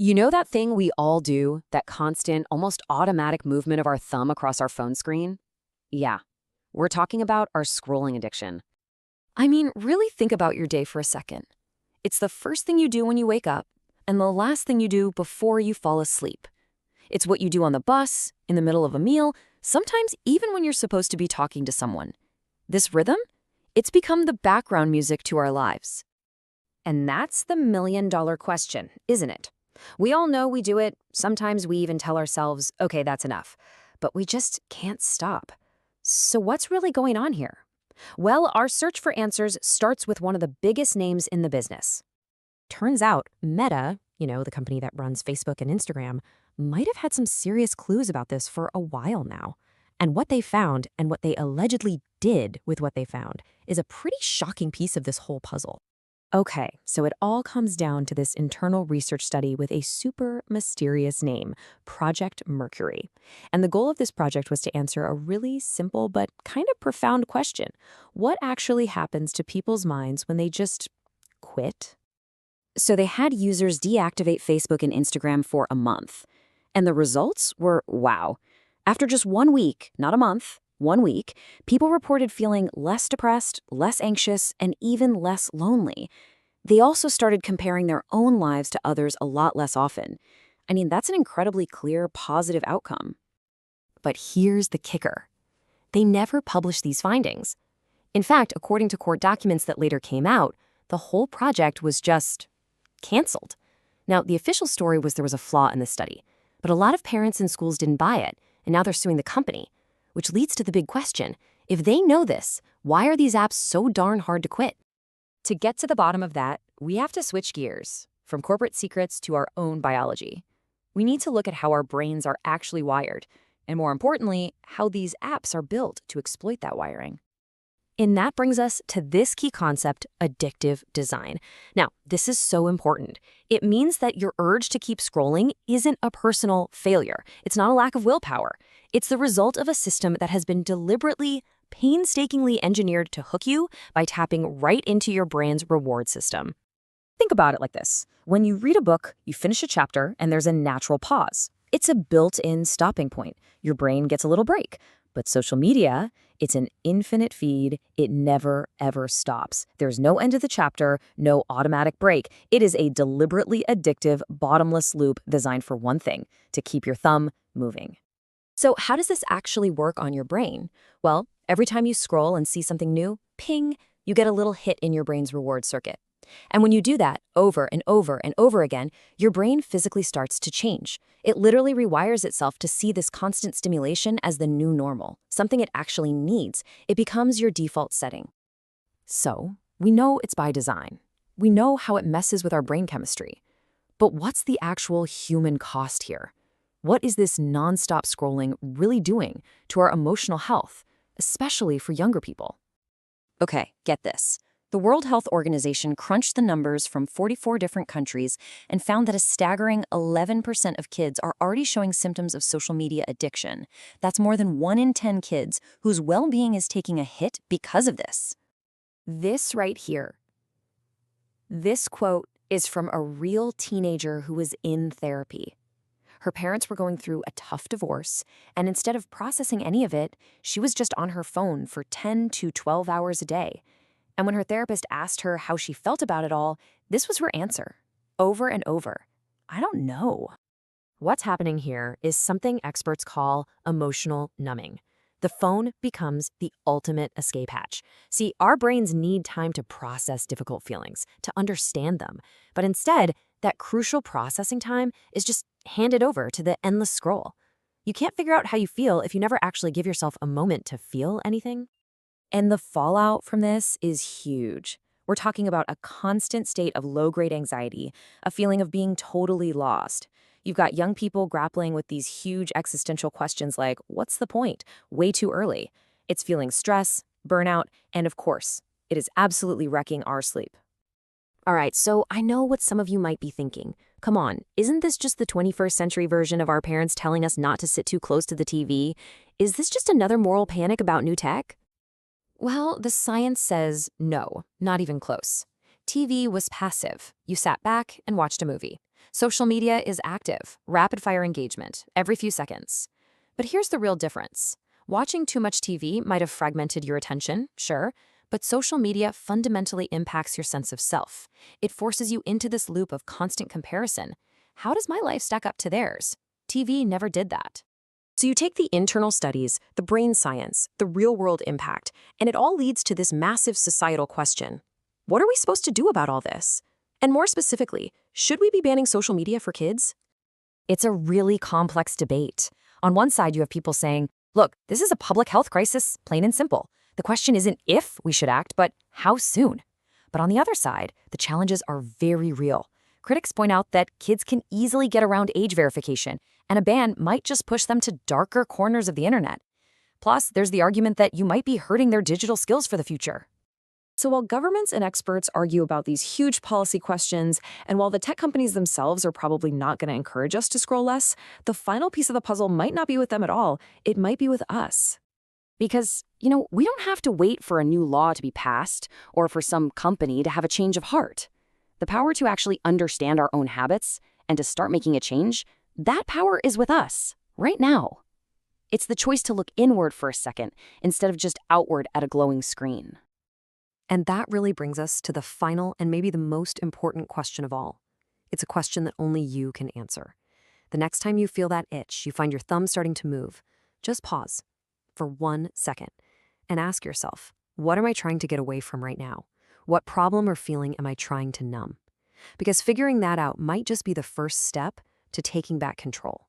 You know that thing we all do, that constant, almost automatic movement of our thumb across our phone screen? Yeah, we're talking about our scrolling addiction. I mean, really think about your day for a second. It's the first thing you do when you wake up, and the last thing you do before you fall asleep. It's what you do on the bus, in the middle of a meal, sometimes even when you're supposed to be talking to someone. This rhythm? It's become the background music to our lives. And that's the million-dollar question, isn't it? We all know we do it. Sometimes we even tell ourselves, okay, that's enough. But we just can't stop. So what's really going on here? Well, our search for answers starts with one of the biggest names in the business. Turns out Meta, the company that runs Facebook and Instagram, might have had some serious clues about this for a while now. And what they found and what they allegedly did with what they found is a pretty shocking piece of this whole puzzle. Okay, so it all comes down to this internal research study with a super mysterious name, Project Mercury. And the goal of this project was to answer a really simple but kind of profound question. What actually happens to people's minds when they just quit? So they had users deactivate Facebook and Instagram for a month. And the results were wow. After just 1 week, not a month, 1 week, people reported feeling less depressed, less anxious, and even less lonely. They also started comparing their own lives to others a lot less often. I mean, that's an incredibly clear, positive outcome. But here's the kicker. They never published these findings. In fact, according to court documents that later came out, the whole project was just canceled. Now, the official story was there was a flaw in the study, but a lot of parents and schools didn't buy it, and now they're suing the company. Which leads to the big question. If they know this, why are these apps so darn hard to quit? To get to the bottom of that, we have to switch gears from corporate secrets to our own biology. We need to look at how our brains are actually wired, and more importantly, how these apps are built to exploit that wiring. And that brings us to this key concept, addictive design. Now, this is so important. It means that your urge to keep scrolling isn't a personal failure. It's not a lack of willpower. It's the result of a system that has been deliberately, painstakingly engineered to hook you by tapping right into your brain's reward system. Think about it like this. When you read a book, you finish a chapter, and there's a natural pause. It's a built-in stopping point. Your brain gets a little break. But social media, it's an infinite feed. It never, ever stops. There's no end to the chapter, no automatic break. It is a deliberately addictive, bottomless loop designed for one thing, to keep your thumb moving. So how does this actually work on your brain? Well, every time you scroll and see something new, ping, you get a little hit in your brain's reward circuit. And when you do that over and over and over again, your brain physically starts to change. It literally rewires itself to see this constant stimulation as the new normal, something it actually needs. It becomes your default setting. So, we know it's by design. We know how it messes with our brain chemistry. But what's the actual human cost here? What is this nonstop scrolling really doing to our emotional health, especially for younger people? Okay, get this. The World Health Organization crunched the numbers from 44 different countries and found that a staggering 11% of kids are already showing symptoms of social media addiction. That's more than 1 in 10 kids whose well-being is taking a hit because of this. This right here. This quote is from a real teenager who was in therapy. Her parents were going through a tough divorce, and instead of processing any of it, she was just on her phone for 10 to 12 hours a day. And when her therapist asked her how she felt about it all, this was her answer, over and over. I don't know. What's happening here is something experts call emotional numbing. The phone becomes the ultimate escape hatch. See, our brains need time to process difficult feelings, to understand them. But instead, that crucial processing time is just handed over to the endless scroll. You can't figure out how you feel if you never actually give yourself a moment to feel anything. And the fallout from this is huge. We're talking about a constant state of low-grade anxiety, a feeling of being totally lost. You've got young people grappling with these huge existential questions like, what's the point? Way too early. It's feeling stress, burnout, and of course, it is absolutely wrecking our sleep. All right, so I know what some of you might be thinking. Come on, isn't this just the 21st century version of our parents telling us not to sit too close to the TV? Is this just another moral panic about new tech? Well, the science says no, not even close. TV was passive. You sat back and watched a movie. Social media is active, rapid-fire engagement, every few seconds. But here's the real difference. Watching too much TV might have fragmented your attention, sure, but social media fundamentally impacts your sense of self. It forces you into this loop of constant comparison. How does my life stack up to theirs? TV never did that. So you take the internal studies, the brain science, the real-world impact, and it all leads to this massive societal question. What are we supposed to do about all this? And more specifically, should we be banning social media for kids? It's a really complex debate. On one side, you have people saying, look, this is a public health crisis, plain and simple. The question isn't if we should act, but how soon. But on the other side, the challenges are very real. Critics point out that kids can easily get around age verification, and a ban might just push them to darker corners of the internet. Plus, there's the argument that you might be hurting their digital skills for the future. So while governments and experts argue about these huge policy questions, and while the tech companies themselves are probably not going to encourage us to scroll less, the final piece of the puzzle might not be with them at all. It might be with us. Because, we don't have to wait for a new law to be passed or for some company to have a change of heart. The power to actually understand our own habits and to start making a change, that power is with us, right now. It's the choice to look inward for a second instead of just outward at a glowing screen. And that really brings us to the final and maybe the most important question of all. It's a question that only you can answer. The next time you feel that itch, you find your thumb starting to move, just pause for 1 second and ask yourself, what am I trying to get away from right now? What problem or feeling am I trying to numb? Because figuring that out might just be the first step to taking back control.